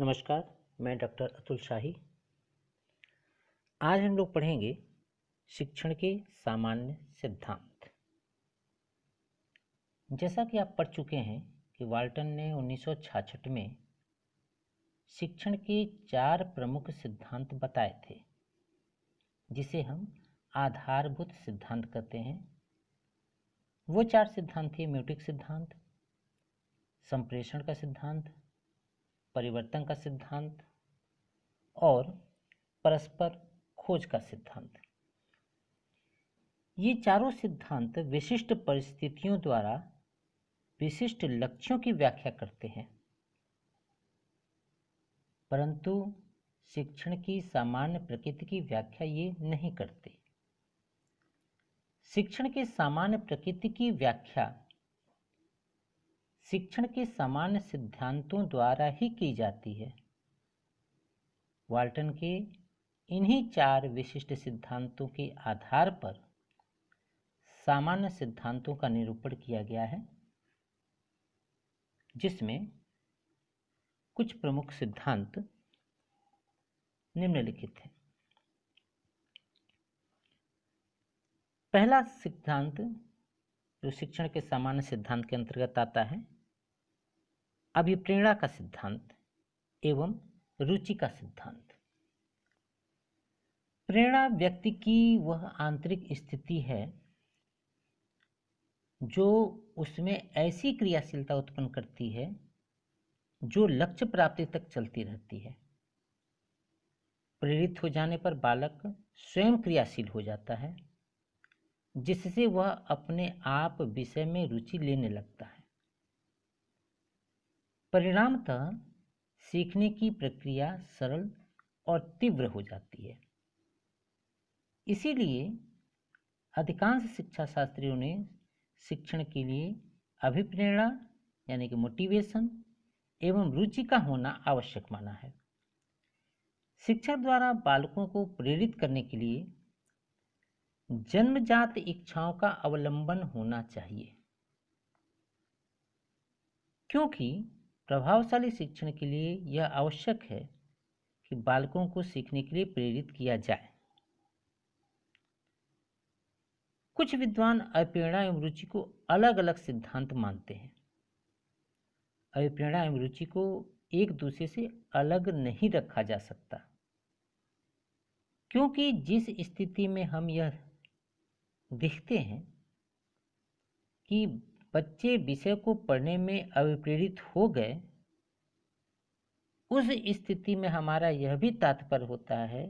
नमस्कार, मैं डॉक्टर अतुल शाही। आज हम लोग पढ़ेंगे शिक्षण के सामान्य सिद्धांत। जैसा कि आप पढ़ चुके हैं कि वाल्टन ने 1966 में शिक्षण के 4 प्रमुख सिद्धांत बताए थे, जिसे हम आधारभूत सिद्धांत कहते हैं। वो 4 सिद्धांत थे: म्यूटिक सिद्धांत, संप्रेषण का सिद्धांत, परिवर्तन का सिद्धांत और परस्पर खोज का सिद्धांत। ये चारों सिद्धांत विशिष्ट परिस्थितियों द्वारा विशिष्ट लक्ष्यों की व्याख्या करते हैं, परंतु शिक्षण की सामान्य प्रकृति की व्याख्या ये नहीं करते। शिक्षण के सामान्य प्रकृति की व्याख्या शिक्षण के सामान्य सिद्धांतों द्वारा ही की जाती है। वाल्टन के इन्हीं 4 विशिष्ट सिद्धांतों के आधार पर सामान्य सिद्धांतों का निरूपण किया गया है, जिसमें कुछ प्रमुख सिद्धांत निम्नलिखित हैं। पहला सिद्धांत जो शिक्षण के सामान्य सिद्धांत के अंतर्गत आता है, अभिप्रेरणा का सिद्धांत एवं रुचि का सिद्धांत। प्रेरणा व्यक्ति की वह आंतरिक स्थिति है जो उसमें ऐसी क्रियाशीलता उत्पन्न करती है जो लक्ष्य प्राप्ति तक चलती रहती है। प्रेरित हो जाने पर बालक स्वयं क्रियाशील हो जाता है, जिससे वह अपने आप विषय में रुचि लेने लगता है। परिणामतः सीखने की प्रक्रिया सरल और तीव्र हो जाती है। इसीलिए अधिकांश शिक्षा शास्त्रियों ने शिक्षण के लिए अभिप्रेरणा यानी कि मोटिवेशन एवं रुचि का होना आवश्यक माना है। शिक्षक द्वारा बालकों को प्रेरित करने के लिए जन्मजात इच्छाओं का अवलंबन होना चाहिए, क्योंकि प्रभावशाली शिक्षण के लिए यह आवश्यक है कि बालकों को सीखने के लिए प्रेरित किया जाए। कुछ विद्वान अभिप्रेरणा एवं रुचि को अलग अलग सिद्धांत मानते हैं। अभिप्रेरणा एवं रुचि को एक दूसरे से अलग नहीं रखा जा सकता, क्योंकि जिस स्थिति में हम यह देखते हैं कि बच्चे विषय को पढ़ने में अभिप्रेरित हो गए, उस स्थिति में हमारा यह भी तात्पर्य होता है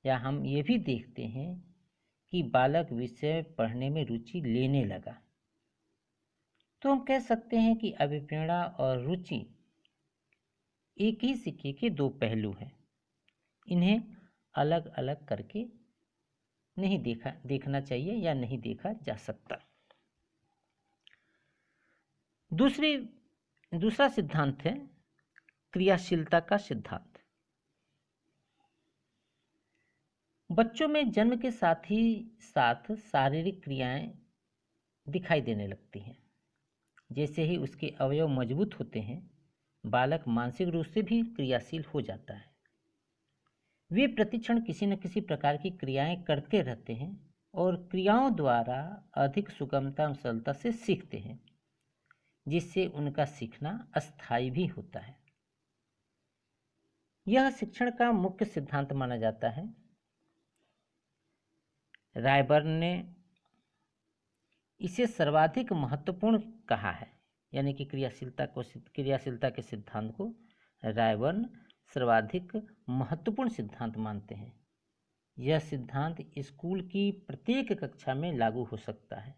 या हम ये भी देखते हैं कि बालक विषय पढ़ने में रुचि लेने लगा। तो हम कह सकते हैं कि अभिप्रेरणा और रुचि एक ही सिक्के के 2 पहलू हैं। इन्हें अलग अलग करके नहीं देखना चाहिए या नहीं देखा जा सकता। दूसरा सिद्धांत है क्रियाशीलता का सिद्धांत। बच्चों में जन्म के साथ ही साथ शारीरिक क्रियाएं दिखाई देने लगती हैं। जैसे ही उसके अवयव मजबूत होते हैं, बालक मानसिक रूप से भी क्रियाशील हो जाता है। वे प्रतिक्षण किसी न किसी प्रकार की क्रियाएं करते रहते हैं और क्रियाओं द्वारा अधिक सुगमता और सरलता से सीखते हैं, जिससे उनका सीखना अस्थायी भी होता है। यह शिक्षण का मुख्य सिद्धांत माना जाता है। रायबर्न ने इसे सर्वाधिक महत्वपूर्ण कहा है, यानी कि क्रियाशीलता के सिद्धांत को रायबर्न सर्वाधिक महत्वपूर्ण सिद्धांत मानते हैं। यह सिद्धांत स्कूल की प्रत्येक कक्षा में लागू हो सकता है।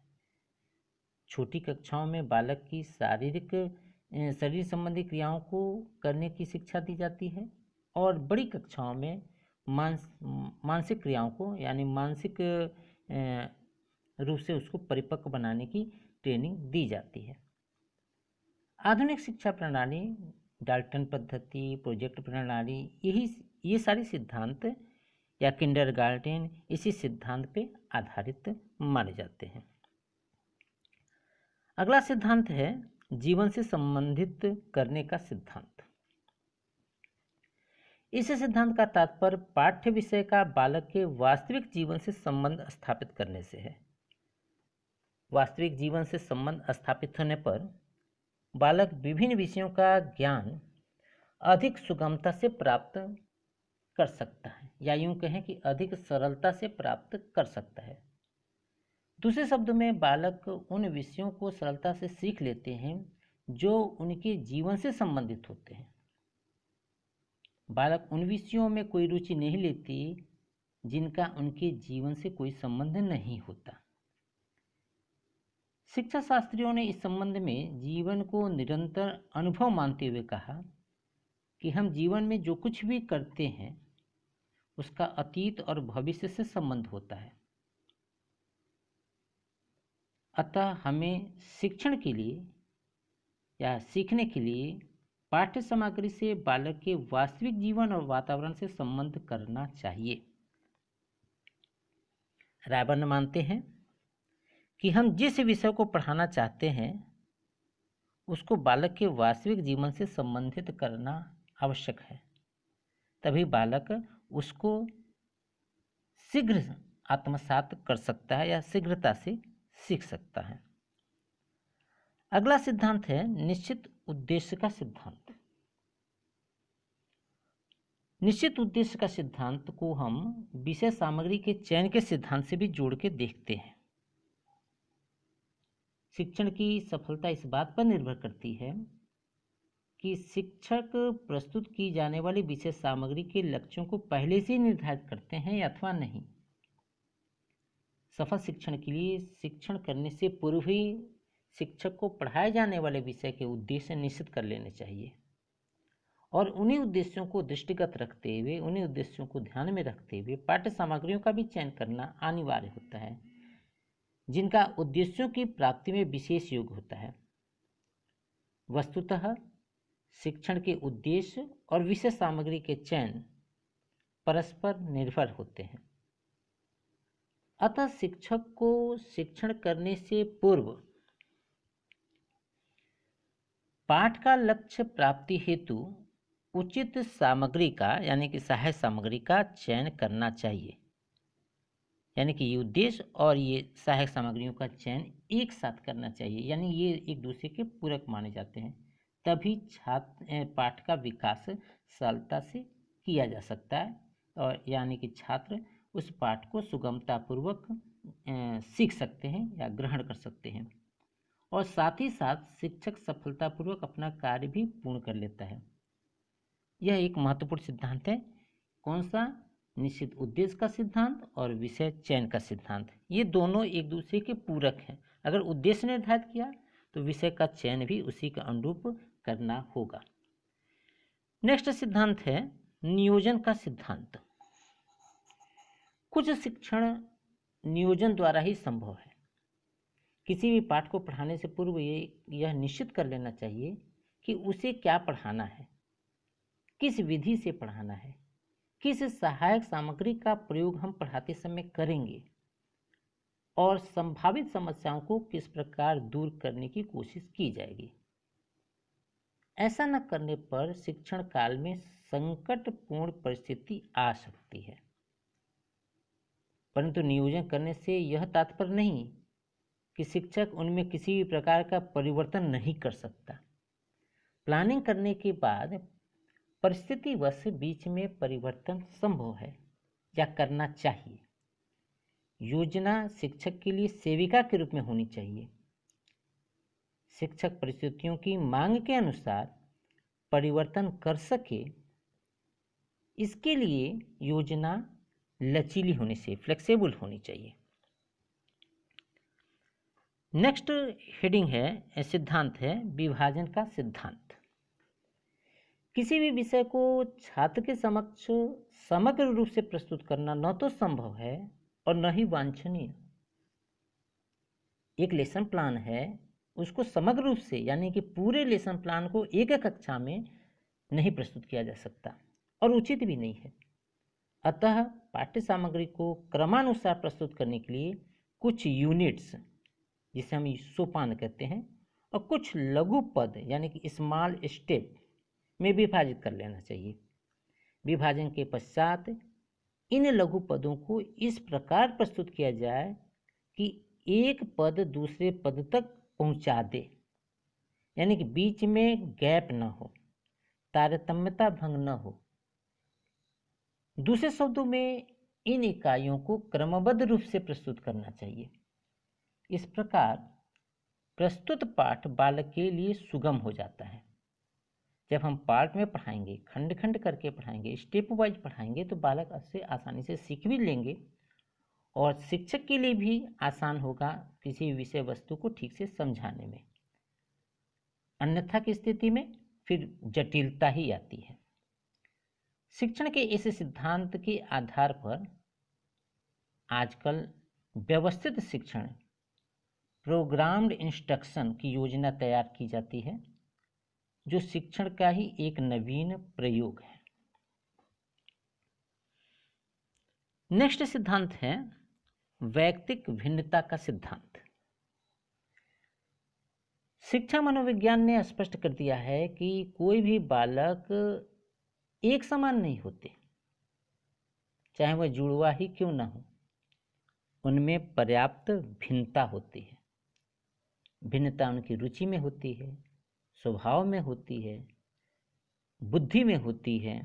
छोटी कक्षाओं में बालक की शरीर संबंधी क्रियाओं को करने की शिक्षा दी जाती है और बड़ी कक्षाओं में मानसिक क्रियाओं को यानी मानसिक रूप से उसको परिपक्व बनाने की ट्रेनिंग दी जाती है। आधुनिक शिक्षा प्रणाली, डाल्टन पद्धति, प्रोजेक्ट प्रणाली, ये सारे सिद्धांत या किंडरगार्टन इसी सिद्धांत पे आधारित माने जाते हैं। अगला सिद्धांत है जीवन से संबंधित करने का सिद्धांत। इस सिद्धांत का तात्पर्य पाठ्य विषय का बालक के वास्तविक जीवन से संबंध स्थापित करने से है। वास्तविक जीवन से संबंध स्थापित होने पर बालक विभिन्न विषयों का ज्ञान अधिक सुगमता से प्राप्त कर सकता है, या यूं कहें कि अधिक सरलता से प्राप्त कर सकता है। दूसरे शब्दों में बालक उन विषयों को सरलता से सीख लेते हैं जो उनके जीवन से संबंधित होते हैं। बालक उन विषयों में कोई रुचि नहीं लेती जिनका उनके जीवन से कोई संबंध नहीं होता। शिक्षा शास्त्रियों ने इस संबंध में जीवन को निरंतर अनुभव मानते हुए कहा कि हम जीवन में जो कुछ भी करते हैं उसका अतीत और भविष्य से संबंध होता है। अतः हमें शिक्षण के लिए या सीखने के लिए पाठ्य सामग्री से बालक के वास्तविक जीवन और वातावरण से संबंध करना चाहिए। रायबर्न मानते हैं कि हम जिस विषय को पढ़ाना चाहते हैं उसको बालक के वास्तविक जीवन से संबंधित करना आवश्यक है, तभी बालक उसको शीघ्र आत्मसात कर सकता है या शीघ्रता से सीख सकता है। अगला सिद्धांत है निश्चित उद्देश्य का सिद्धांत। निश्चित उद्देश्य का सिद्धांत को हम विषय सामग्री के चयन के सिद्धांत से भी जोड़ के देखते हैं। शिक्षण की सफलता इस बात पर निर्भर करती है कि शिक्षक प्रस्तुत की जाने वाली विषय सामग्री के लक्ष्यों को पहले से निर्धारित करते हैं अथवा नहीं। सफल शिक्षण के लिए शिक्षण करने से पूर्व ही शिक्षक को पढ़ाए जाने वाले विषय के उद्देश्य निश्चित कर लेने चाहिए और उन्हीं उद्देश्यों को दृष्टिगत रखते हुए, उन्हीं उद्देश्यों को ध्यान में रखते हुए पाठ्य सामग्रियों का भी चयन करना अनिवार्य होता है जिनका उद्देश्यों की प्राप्ति में विशेष योग होता है। वस्तुतः शिक्षण के उद्देश्य और विषय सामग्री के चयन परस्पर निर्भर होते हैं। अतः शिक्षक को शिक्षण करने से पूर्व पाठ का लक्ष्य प्राप्ति हेतु उचित सामग्री का यानी कि सहायक सामग्री का चयन करना चाहिए। यानी कि ये उद्देश्य और ये सहायक सामग्रियों का चयन एक साथ करना चाहिए, यानी ये एक दूसरे के पूरक माने जाते हैं। तभी पाठ का विकास सरलता से किया जा सकता है और यानी कि छात्र उस पाठ को सुगमतापूर्वक सीख सकते हैं या ग्रहण कर सकते हैं और साथ ही साथ शिक्षक सफलतापूर्वक अपना कार्य भी पूर्ण कर लेता है। यह एक महत्वपूर्ण सिद्धांत है। कौन सा? निश्चित उद्देश्य का सिद्धांत और विषय चयन का सिद्धांत। ये दोनों एक दूसरे के पूरक हैं। अगर उद्देश्य निर्धारित किया तो विषय का चयन भी उसी के अनुरूप करना होगा। नेक्स्ट सिद्धांत है नियोजन का सिद्धांत। कुछ शिक्षण नियोजन द्वारा ही संभव है। किसी भी पाठ को पढ़ाने से पूर्व यह निश्चित कर लेना चाहिए कि उसे क्या पढ़ाना है, किस विधि से पढ़ाना है, किस सहायक सामग्री का प्रयोग हम पढ़ाते समय करेंगे और संभावित समस्याओं को किस प्रकार दूर करने की कोशिश की जाएगी। ऐसा न करने पर शिक्षण काल में संकटपूर्ण परिस्थिति आ सकती है। परंतु नियोजन करने से यह तात्पर्य नहीं कि शिक्षक उनमें किसी भी प्रकार का परिवर्तन नहीं कर सकता। प्लानिंग करने के बाद परिस्थितिवश बीच में परिवर्तन संभव है या करना चाहिए। योजना शिक्षक के लिए सेविका के रूप में होनी चाहिए। शिक्षक परिस्थितियों की मांग के अनुसार परिवर्तन कर सके, इसके लिए योजना लचीली होनी चाहिए, फ्लेक्सिबल होनी चाहिए। नेक्स्ट हेडिंग है, सिद्धांत है विभाजन का सिद्धांत। किसी भी विषय को छात्र के समक्ष समग्र रूप से प्रस्तुत करना न तो संभव है और न ही वांछनीय। एक लेसन प्लान है, उसको समग्र रूप से यानी कि पूरे लेसन प्लान को एक कक्षा में नहीं प्रस्तुत किया जा सकता और उचित भी नहीं है। अतः पाठ्य सामग्री को क्रमानुसार प्रस्तुत करने के लिए कुछ यूनिट्स, जिसे हम सोपान कहते हैं, और कुछ लघु पद यानी कि स्मॉल स्टेप में विभाजित कर लेना चाहिए। विभाजन के पश्चात इन लघु पदों को इस प्रकार प्रस्तुत किया जाए कि एक पद दूसरे पद तक पहुंचा दे, यानी कि बीच में गैप न हो, तारतम्यता भंग न हो। दूसरे शब्दों में इन इकाइयों को क्रमबद्ध रूप से प्रस्तुत करना चाहिए। इस प्रकार प्रस्तुत पाठ बालक के लिए सुगम हो जाता है। जब हम पार्ट में पढ़ाएंगे, खंड खंड करके पढ़ाएंगे, स्टेप वाइज पढ़ाएंगे, तो बालक इससे आसानी से सीख भी लेंगे और शिक्षक के लिए भी आसान होगा किसी विषय वस्तु को ठीक से समझाने में। अन्यथा की स्थिति में फिर जटिलता ही आती है। शिक्षण के इस सिद्धांत के आधार पर आजकल व्यवस्थित शिक्षण, प्रोग्राम्ड इंस्ट्रक्शन की योजना तैयार की जाती है, जो शिक्षण का ही एक नवीन प्रयोग है। नेक्स्ट सिद्धांत है वैयक्तिक भिन्नता का सिद्धांत। शिक्षा मनोविज्ञान ने स्पष्ट कर दिया है कि कोई भी बालक एक समान नहीं होते, चाहे वह जुड़वा ही क्यों न हो। उनमें पर्याप्त भिन्नता होती है। भिन्नता उनकी रुचि में होती है, स्वभाव में होती है, बुद्धि में होती है।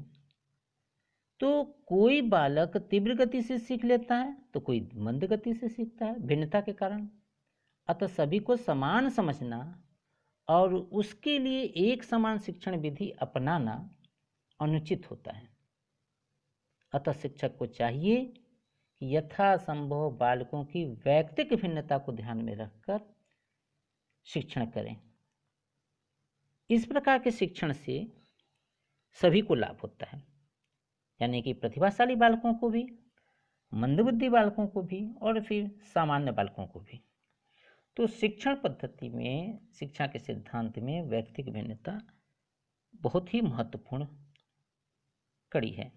तो कोई बालक तीव्र गति से सीख लेता है तो कोई मंद गति से सीखता है भिन्नता के कारण। अतः सभी को समान समझना और उसके लिए एक समान शिक्षण विधि अपनाना अनुचित होता है। अतः शिक्षक को चाहिए कि यथासंभव बालकों की वैयक्तिक भिन्नता को ध्यान में रखकर शिक्षण करें। इस प्रकार के शिक्षण से सभी को लाभ होता है, यानी कि प्रतिभाशाली बालकों को भी, मंदबुद्धि बालकों को भी और फिर सामान्य बालकों को भी। तो शिक्षण पद्धति में, शिक्षा के सिद्धांत में वैयक्तिक भिन्नता बहुत ही महत्वपूर्ण कड़ी है।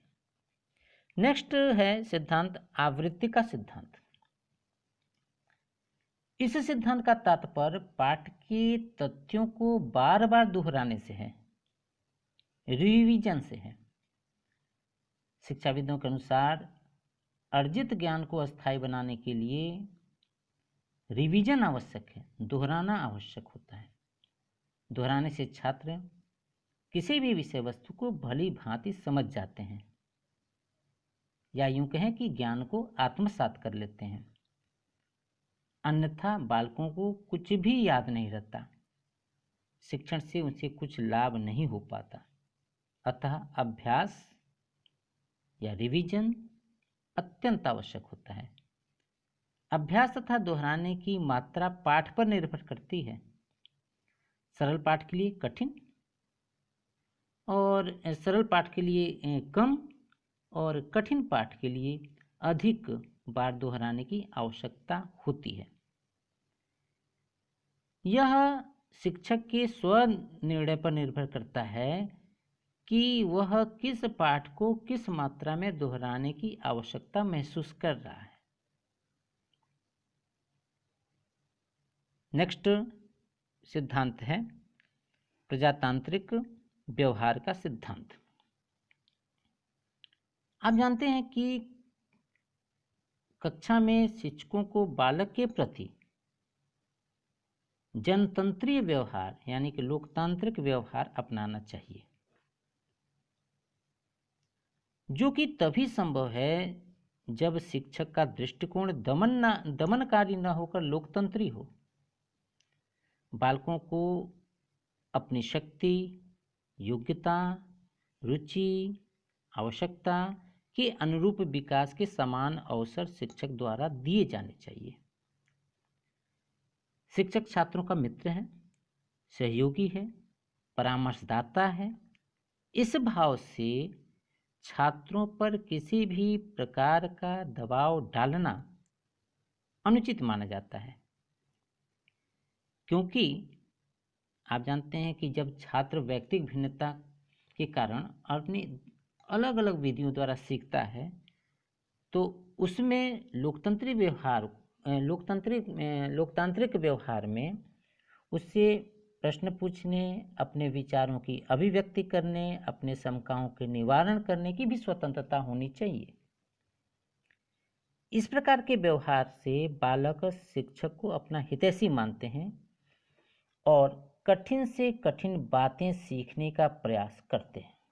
नेक्स्ट है सिद्धांत आवृत्ति का सिद्धांत। इस सिद्धांत का तात्पर्य पाठ के तथ्यों को बार बार दोहराने से है, रिवीजन से है। शिक्षाविदों के अनुसार अर्जित ज्ञान को अस्थायी बनाने के लिए रिवीजन आवश्यक है, दोहराना आवश्यक होता है। दोहराने से छात्र किसी भी विषय वस्तु को भली भांति समझ जाते हैं, या यूं कहें कि ज्ञान को आत्मसात कर लेते हैं। अन्यथा बालकों को कुछ भी याद नहीं रहता, शिक्षण से उसे कुछ लाभ नहीं हो पाता। अतः अभ्यास या रिवीजन अत्यंत आवश्यक होता है। अभ्यास तथा दोहराने की मात्रा पाठ पर निर्भर करती है। सरल पाठ के लिए कठिन और सरल पाठ के लिए कम और कठिन पाठ के लिए अधिक बार दोहराने की आवश्यकता होती है। यह शिक्षक के स्व निर्णय पर निर्भर करता है कि वह किस पाठ को किस मात्रा में दोहराने की आवश्यकता महसूस कर रहा है। नेक्स्ट सिद्धांत है प्रजातांत्रिक व्यवहार का सिद्धांत। आप जानते हैं कि कक्षा में शिक्षकों को बालक के प्रति जनतंत्रीय व्यवहार यानी कि लोकतांत्रिक व्यवहार अपनाना चाहिए, जो कि तभी संभव है जब शिक्षक का दृष्टिकोण दमनकारी न होकर लोकतंत्री हो। बालकों को अपनी शक्ति, योग्यता, रुचि, आवश्यकता के अनुरूप विकास के समान अवसर शिक्षक द्वारा दिए जाने चाहिए। शिक्षक छात्रों का मित्र है, सहयोगी है, परामर्शदाता है। इस भाव से छात्रों पर किसी भी प्रकार का दबाव डालना अनुचित माना जाता है, क्योंकि आप जानते हैं कि जब छात्र व्यक्तिगत भिन्नता के कारण अपनी अलग अलग विधियों द्वारा सीखता है तो उसमें लोकतांत्रिक व्यवहार में उससे प्रश्न पूछने, अपने विचारों की अभिव्यक्ति करने, अपने शंकाओं के निवारण करने की भी स्वतंत्रता होनी चाहिए। इस प्रकार के व्यवहार से बालक शिक्षक को अपना हितैषी मानते हैं और कठिन से कठिन बातें सीखने का प्रयास करते हैं।